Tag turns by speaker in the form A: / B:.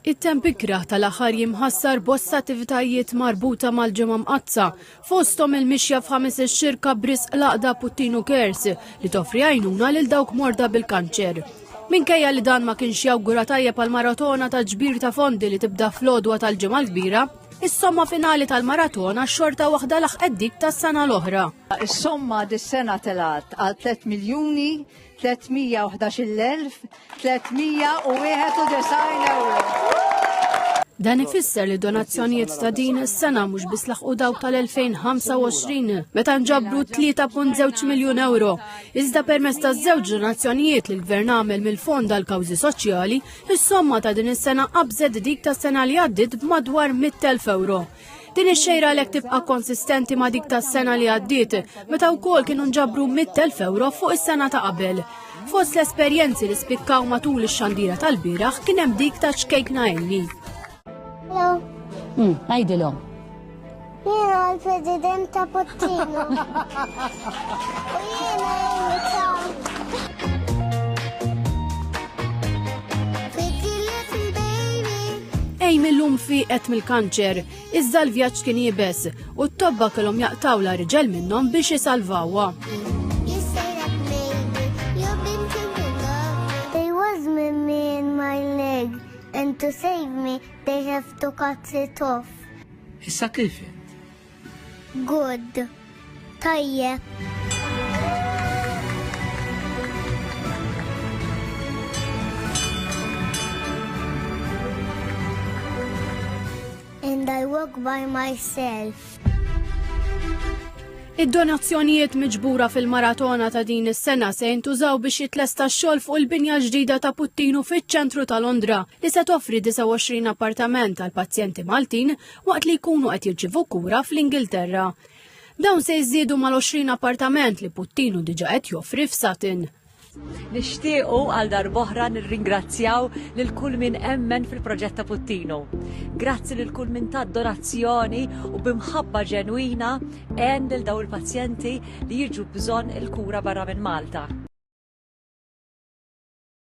A: It-temp ikraħ tal-aħħar jimħassar bosta attivitajiet marbuta mal-ġimgħa mqazza, fosthom il-mixja f'5 xirka b'risq l-Aqda Puttinu Cares li toffri għajnuna lil dawk morda bil-kanċer. Minkejja li dan ma kienx jawgura tajjeb għal maratona ta' ġbir ta' fondi li tibda fl-għodwa tal-ġimgħa l-kbira, is-somma finali tal-maratona xorta waħda laħqet dik tas-sena l-oħra.
B: Is-somma dis-sena telat għal 3,311,391 euro.
A: Dan ifisser li donazzjonijiet ta' din is-sena mhux biss laħqu dawk tal-2025 meta nġabru 3.2 miljun euro. Iżda permezz ta' żewġ donazzjonijiet li l-Gvern għamel mill-Fond għall Kawżi Soċjali, is-somma ta' din is-sena qabżet dik tas-sena li għaddiet b'madwar 100,000 euro. Din ix-xejra għalhekk tibqa' konsistenti ma' dik tas-sena li għaddiet, meta wkoll kienu nġabru 100,000 euro fuq is-sena ta' qabel. Fost l-esperjenzi li spikkaw matul ix-xandira tal-bieraħ kien hemm dik ta' Xkejk Naelli.
C: Għajdilhom.
D: Jiena l-President ta' Puttinu. U jiena
A: Ej millum fi qed mill-kanċer, iżda l-vjaġġ kien jibes u t-tobba kellhom jaqtaw la riġel minnhom biex jisalvawha.
D: They was me in my leg and to save me they have to cut it off.
E: Issa kif?
D: Good. Tajjeb. And I walk by myself.
A: Id-donazzjonijiet miġbura fil-maratona ta' din is-sena se jintużaw biex jitlesta x-xogħol fuq il-binja ġdida ta' Puttinu fiċ-ċentru ta' Londra li se toffri 29 appartament għal pazjenti Maltin waqt li jkunu qed jirċievu kura fl-Ingilterra. Dawn se jżiedu mal-20 appartament li Puttinu diġà qed joffri f'Sutton.
F: Nixtiequ għal darb'oħra nirringrazzjaw lil kull min emmen fil-proġett ta' Puttinu. Grazzi lil kull min ta' donazzjoni u bimħabba ġenwina għen lil daw il-pazjenti li jiġu bżonn il-kura barra minn Malta.